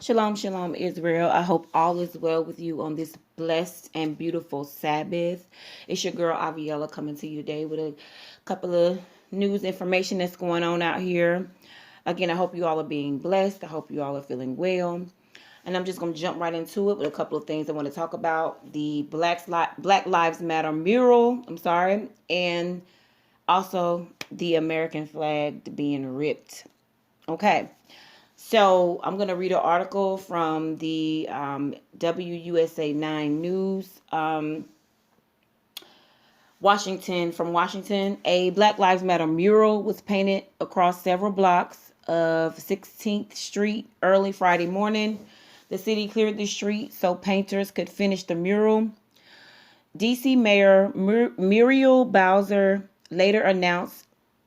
Shalom, shalom, Israel. I hope all is well with you on this blessed and beautiful Sabbath. It's your girl Aviella coming to you today with a couple of news information that's going on out here. Again, I hope you all are being blessed. I hope you all are feeling well. And I'm just going to jump right into it with a couple of things I want to talk about. The Black Lives Matter mural, and also the American flag being ripped. Okay. So I'm going to read an article from the WUSA 9 News. Washington, a Black Lives Matter mural was painted across several blocks of 16th Street early Friday morning. The city cleared the street so painters could finish the mural. DC Mayor Muriel Bowser later announced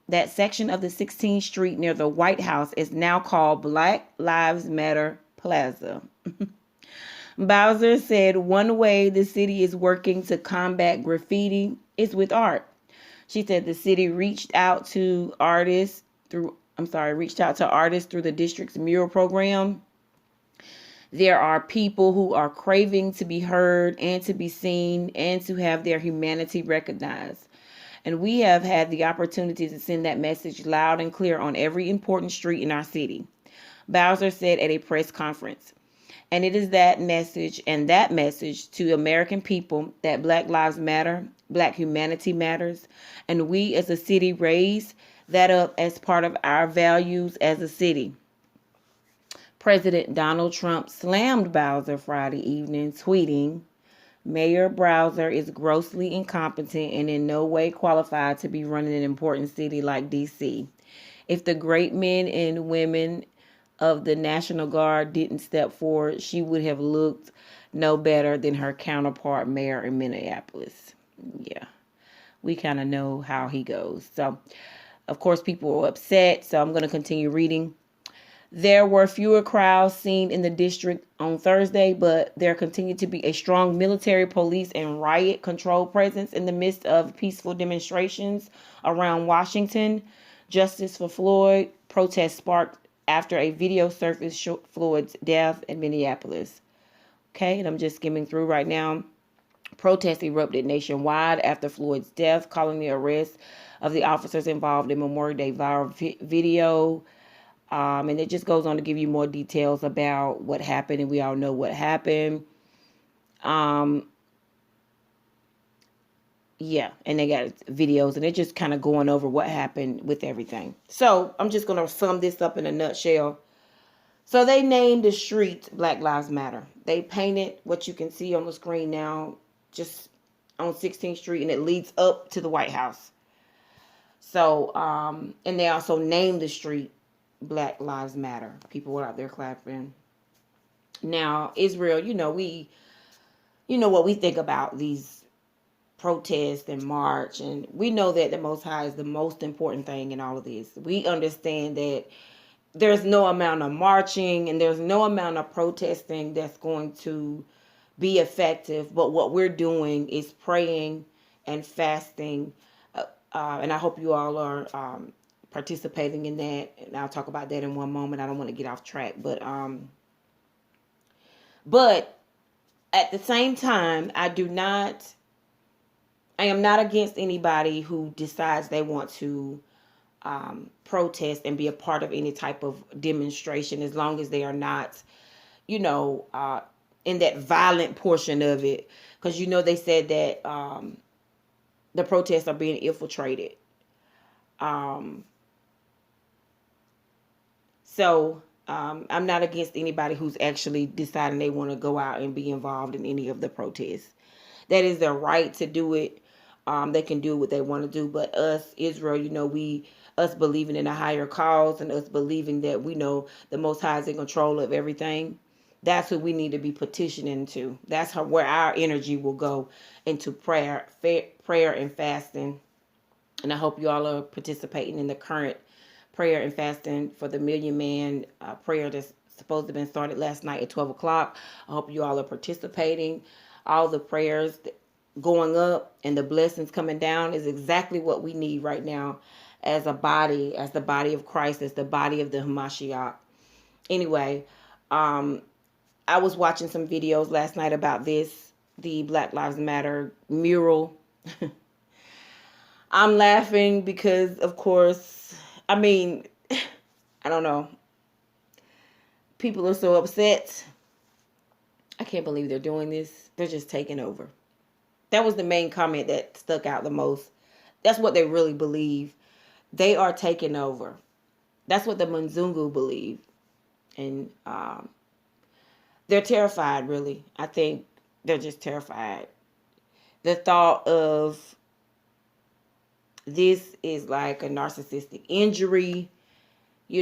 that section of the 16th Street near the White House is now called Black Lives Matter Plaza. Bowser said one way the city is working to combat graffiti is with art. She said the city reached out to artists through the district's mural program. There are people who are craving to be heard and to be seen and to have their humanity recognized. And we have had the opportunity to send that message loud and clear on every important street in our city, Bowser said at a press conference. And it is that message to American people that Black Lives Matter, Black humanity matters, and we as a city raise that up as part of our values as a city. President Donald Trump slammed Bowser Friday evening, tweeting, Mayor Bowser is grossly incompetent and in no way qualified to be running an important city like D.C. If the great men and women of the National Guard didn't step forward, she would have looked no better than her counterpart mayor in Minneapolis. Yeah, we kind of know how he goes. So, of course, people were upset. So I'm going to continue reading. There were fewer crowds seen in the district on Thursday, but there continued to be a strong military, police, and riot control presence in the midst of peaceful demonstrations around Washington. Justice for Floyd protests sparked after a video surfaced showing Floyd's death in Minneapolis. Okay, and I'm just skimming through right now. Protests erupted nationwide after Floyd's death, calling the arrest of the officers involved in Memorial Day viral video. And it just goes on to give you more details about what happened, and we all know what happened. Yeah, and they got videos, and they're just kind of going over what happened with everything. So I'm just going to sum this up in a nutshell. So they named the street Black Lives Matter. They painted what you can see on the screen now, just on 16th Street, and it leads up to the White House. So, and they also named the street Black Lives Matter. People were out there clapping. Now, Israel, you know what we think about these protests and march, and we know that the Most High is the most important thing in all of this. We understand that there's no amount of marching and there's no amount of protesting that's going to be effective, but what we're doing is praying and fasting, and I hope you all are participating in that, and I'll talk about that in one moment. I don't want to get off track, but at the same time, I am not against anybody who decides they want to protest and be a part of any type of demonstration, as long as they are not, in that violent portion of it, because they said that the protests are being infiltrated. So I'm not against anybody who's actually deciding they want to go out and be involved in any of the protests. That is their right to do it. They can do what they want to do. But us, Israel, us believing in a higher cause and us believing that we know the Most High is in control of everything, that's what we need to be petitioning to. That's where our energy will go, into prayer and fasting. And I hope you all are participating in the current prayer and fasting for the Million Man prayer that's supposed to have been started last night at 12 o'clock. I hope you all are participating. All the prayers going up and the blessings coming down is exactly what we need right now as a body, as the body of Christ, as the body of the Hamashiach. Anyway, Um, I was watching some videos last night about this, the Black Lives Matter mural. I'm laughing because, of course, I mean, I don't know. People are so upset. I can't believe they're doing this. They're just taking over. That was the main comment that stuck out the most. That's what they really believe. They are taking over. That's what the Mzungu believe. And they're terrified, really. I think they're just terrified. The thought of this is like a narcissistic injury. They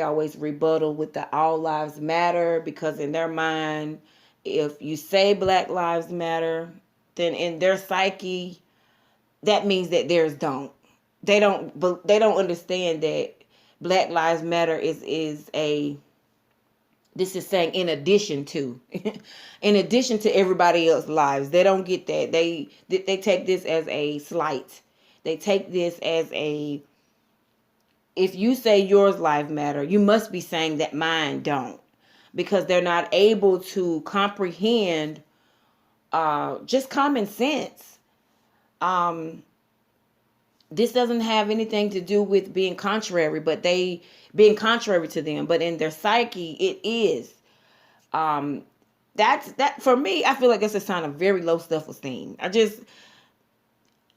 always rebuttal with the all lives matter, because in their mind, if you say Black Lives Matter, then in their psyche, that means that theirs don't. They don't understand that Black Lives Matter this is saying in addition to in addition to everybody else's lives. They don't get that. They take this as a slight. They take this as a, if you say yours life matter, you must be saying that mine don't, because they're not able to comprehend just common sense. This doesn't have anything to do with being contrary, but they being contrary to them, but in their psyche it is. That for me, I feel like it's a sign of very low self-esteem.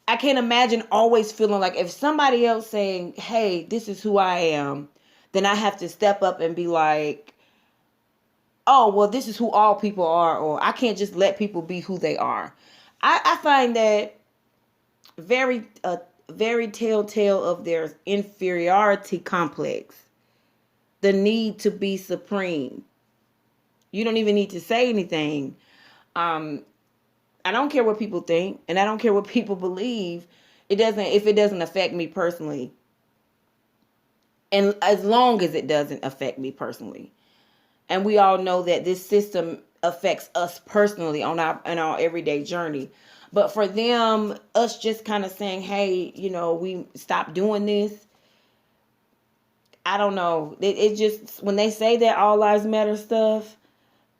I can't imagine always feeling like if somebody else saying, hey, this is who I am, then I have to step up and be like, oh, well, this is who all people are, or I can't just let people be who they are. I find that very telltale of their inferiority complex, the need to be supreme. You don't even need to say anything. I don't care what people think, and I don't care what people believe. If it doesn't affect me personally, and as long as it doesn't affect me personally. And we all know that this system affects us personally on our everyday journey. But for them, us just kind of saying, hey, we stop doing this. I don't know. It just, when they say that all lives matter stuff,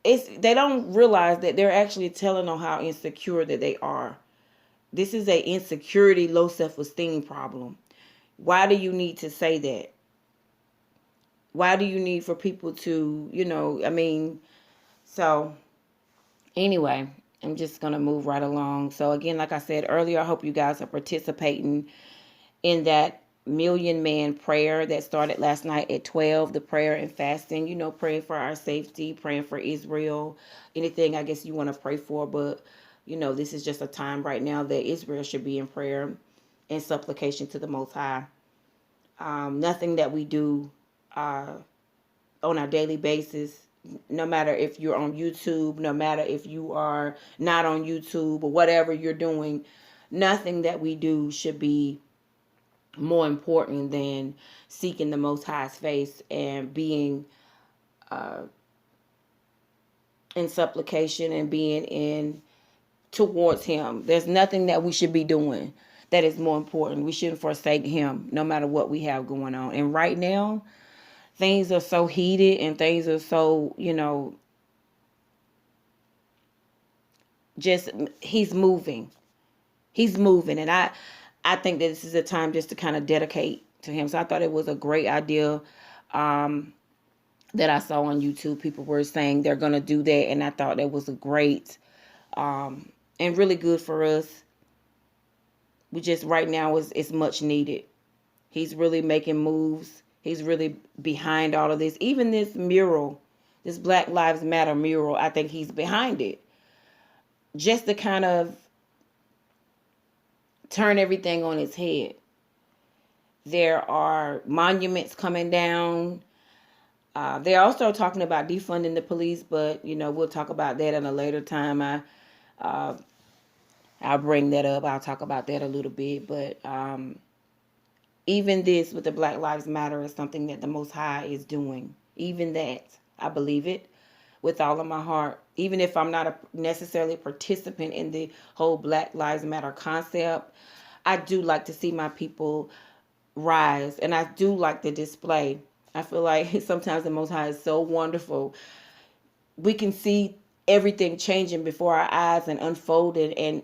they don't realize that they're actually telling on how insecure that they are. This is a insecurity, low self-esteem problem. Why do you need to say that? Why do you need for people to, so anyway, I'm just going to move right along. So again, like I said earlier, I hope you guys are participating in that Million Man prayer that started last night at 12, the prayer and fasting, praying for our safety, praying for Israel, anything I guess you want to pray for. But, this is just a time right now that Israel should be in prayer and supplication to the Most High. Nothing that we do on our daily basis, no matter if you're on YouTube, no matter if you are not on YouTube, or whatever you're doing, nothing that we do should be more important than seeking the Most High's face and being in supplication and being in towards Him. There's nothing that we should be doing that is more important. We shouldn't forsake Him no matter what we have going on. And right now, things are so heated and things are so, just He's moving. He's moving. And I think that this is a time just to kind of dedicate to Him. So I thought it was a great idea that I saw on YouTube. People were saying they're going to do that. And I thought that was a great and really good for us. We just right now it's much needed. He's really making moves. He's really behind all of this. Even this mural, this Black Lives Matter mural, I think He's behind it. Just to kind of turn everything on its head. There are monuments coming down. They're also talking about defunding the police, but we'll talk about that in a later time. I'll bring that up. I'll talk about that a little bit. But even this with the Black Lives Matter is something that the Most High is doing. Even that, I believe it with all of my heart. Even if I'm not necessarily a participant in the whole Black Lives Matter concept, I do like to see my people rise. And I do like the display I feel like sometimes the Most High is so wonderful. We can see everything changing before our eyes and unfolding, and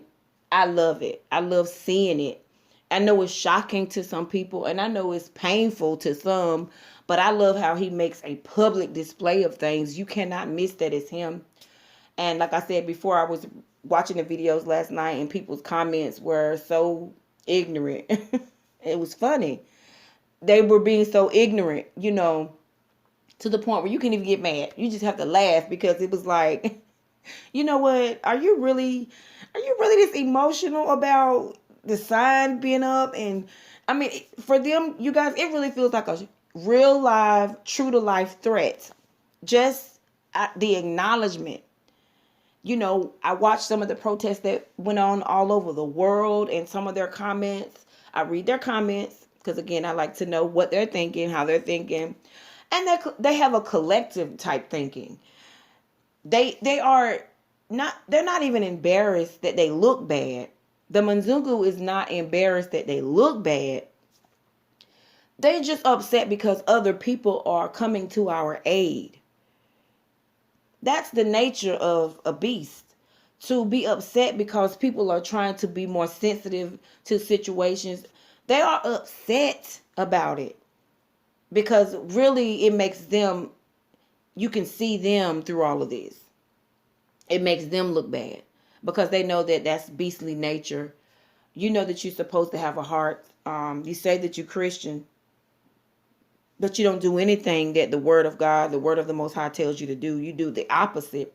I love it. I love seeing it. I know it's shocking to some people, and I know it's painful to some, but I love how he makes a public display of things. You cannot miss that it's him. And like I said before, I was watching the videos last night, and people's comments were so ignorant. It was funny. They were being so ignorant, to the point where you can't even get mad. You just have to laugh because it was like, you know what? Are you really this emotional about the sign being up? And I mean, for them, you guys, it really feels like a real live, true to life threat. Just the acknowledgement. I watched some of the protests that went on all over the world and some of their comments. I read their comments because, again, I like to know what they're thinking, how they're thinking. And they have a collective type thinking. They are not, they're not even embarrassed that they look bad. The Mzungu is not embarrassed that they look bad. They're just upset because other people are coming to our aid. That's the nature of a beast. To be upset because people are trying to be more sensitive to situations. They are upset about it. Because really it makes them, you can see them through all of this. It makes them look bad. Because they know that that's beastly nature. You know that you're supposed to have a heart. You say that you're Christian. But you don't do anything that the word of God, the word of the Most High tells you to do. You do the opposite.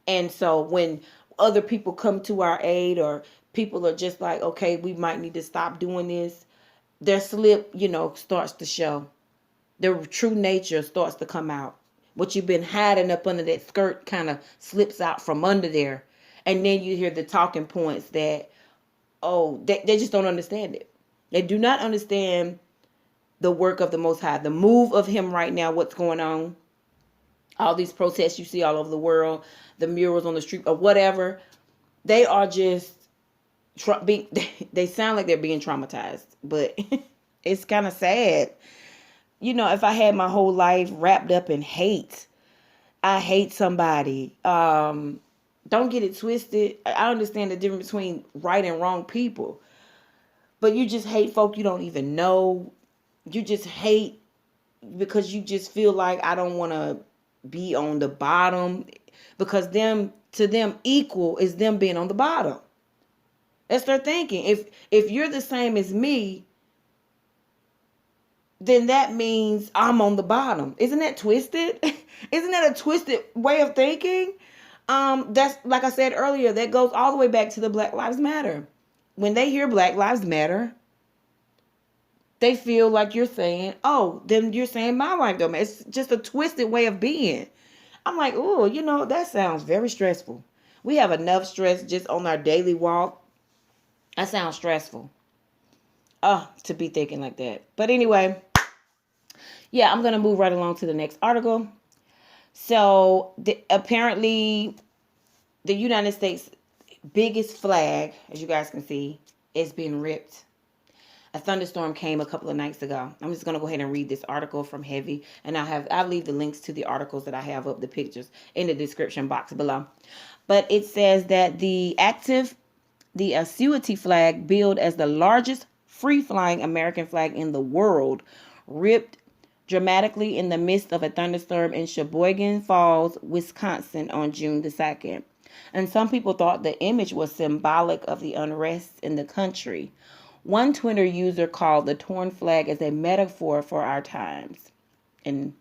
And so when other people come to our aid, or people are just like, okay, we might need to stop doing this, their slip, starts to show. Their true nature starts to come out. What you've been hiding up under that skirt kind of slips out from under there. And then you hear the talking points that, they just don't understand it. They do not understand the work of the Most High, the move of him right now, what's going on. All these protests you see all over the world, the murals on the street or whatever, they are just, they sound like they're being traumatized, but it's kind of sad. If I had my whole life wrapped up in hate, I hate somebody. Don't get it twisted. I understand the difference between right and wrong people, but you just hate folk you don't even know. You just hate because you just feel like I don't want to be on the bottom, because to them equal is them being on the bottom. That's their thinking. If you're the same as me, then that means I'm on the bottom. Isn't that twisted? Isn't that a twisted way of thinking? That's, like I said earlier, that goes all the way back to the Black Lives Matter. When they hear Black Lives Matter, they feel like you're saying, oh, then you're saying my life don't matter. It's just a twisted way of being. I'm like, oh, that sounds very stressful. We have enough stress just on our daily walk. That sounds stressful. To be thinking like that. But anyway, yeah, I'm going to move right along to the next article. So apparently the United States biggest flag, as you guys can see, is being ripped. A thunderstorm came a couple of nights ago. I'm just going to go ahead and read this article from Heavy. And I'll leave the links to the articles that I have up, the pictures, in the description box below. But it says that the Asciuti flag, billed as the largest free-flying American flag in the world, ripped dramatically in the midst of a thunderstorm in Sheboygan Falls, Wisconsin on June the 2nd. And some people thought the image was symbolic of the unrest in the country. One Twitter user called the torn flag as a metaphor for our times. And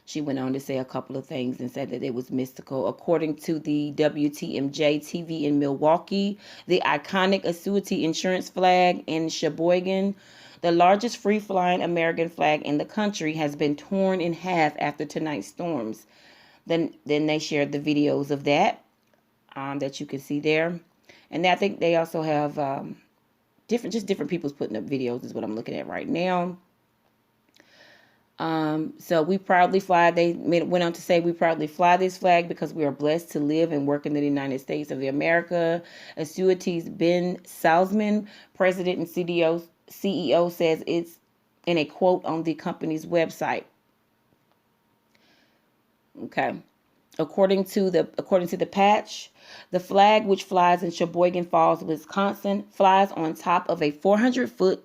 she went on to say a couple of things and said that it was mystical. According to the WTMJ TV in Milwaukee, the iconic Asciuti insurance flag in Sheboygan, the largest free-flying American flag in the country, has been torn in half after tonight's storms. Then they shared the videos of that you can see there. And I think they also have different people's putting up videos is what I'm looking at right now. So we proudly fly. They went on to say, we proudly fly this flag because we are blessed to live and work in the United States of America. Asciuti's Ben Salzman, president and CEO says in a quote on the company's website. Okay. According to the patch, the flag, which flies in Sheboygan Falls, Wisconsin, flies on top of a 400-foot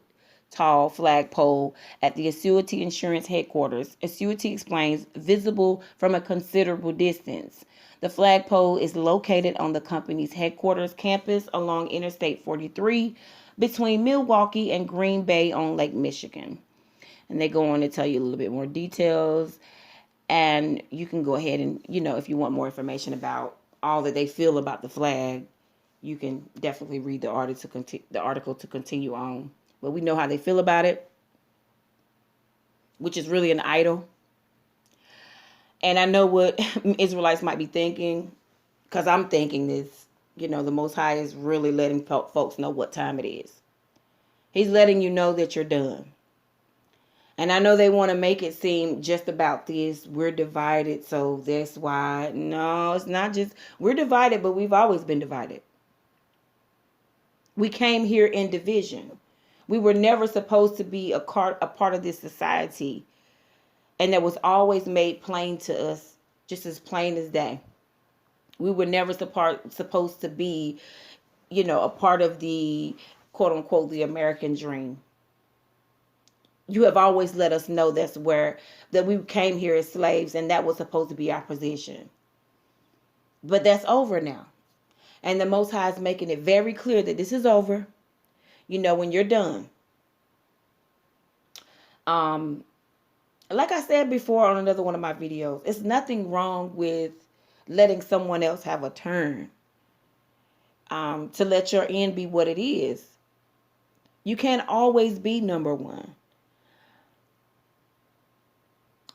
tall flagpole at the Acuity Insurance headquarters. Acuity explains, visible from a considerable distance. The flagpole is located on the company's headquarters campus along Interstate 43 between Milwaukee and Green Bay on Lake Michigan. And they go on to tell you a little bit more details. And you can go ahead and, if you want more information about all that they feel about the flag, you can definitely read the article to continue on. But we know how they feel about it, which is really an idol. And I know what Israelites might be thinking, because I'm thinking this. The Most High is really letting folks know what time it is. He's letting you know that you're done. And I know they want to make it seem just about this. We're divided, so that's why. No, it's not just we're divided, but we've always been divided. We came here in division. We were never supposed to be a part of this society. And that was always made plain to us, just as plain as day. We were never supposed to be, a part of the, quote unquote, the American dream. You have always let us know that we came here as slaves, and that was supposed to be our position. But that's over now. And the Most High is making it very clear that this is over. When you're done. Like I said before on another one of my videos, it's nothing wrong with letting someone else have a turn. To let your end be what it is. You can't always be number one.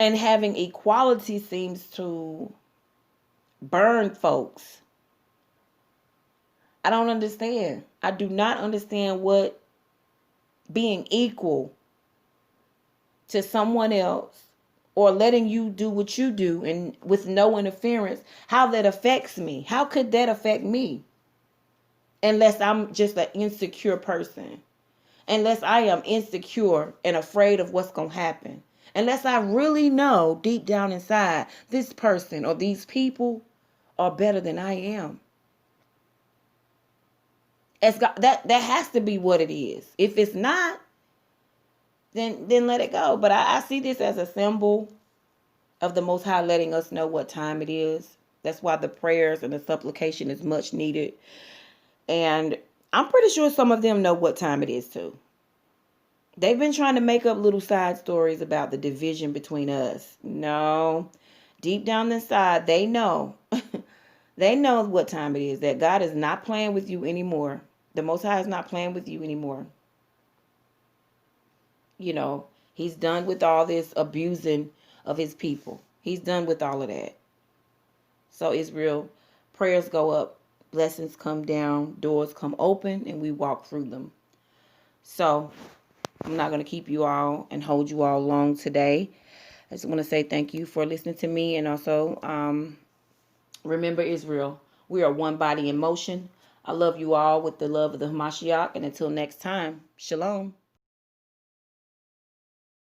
And having equality seems to burn folks. I don't understand. I do not understand what being equal to someone else or letting you do what you do and with no interference, how that affects me. How could that affect me? Unless I'm just an insecure person. Unless I am insecure and afraid of what's going to happen. Unless I really know deep down inside this person or these people are better than I am. That has to be what it is. If it's not, then let it go. But I see this as a symbol of the Most High letting us know what time it is. That's why the prayers and the supplication is much needed. And I'm pretty sure some of them know what time it is too. They've been trying to make up little side stories about the division between us. No, deep down inside, they know. They know what time it is, that God is not playing with you anymore. The Most High is not playing with you anymore. He's done with all this abusing of his people. He's done with all of that. So Israel, prayers go up, blessings come down, doors come open, and we walk through them. So I'm not going to keep you all and hold you all long today. I just want to say thank you for listening to me. And also, remember, Israel, we are one body in motion. I love you all with the love of the Hamashiach. And until next time, shalom.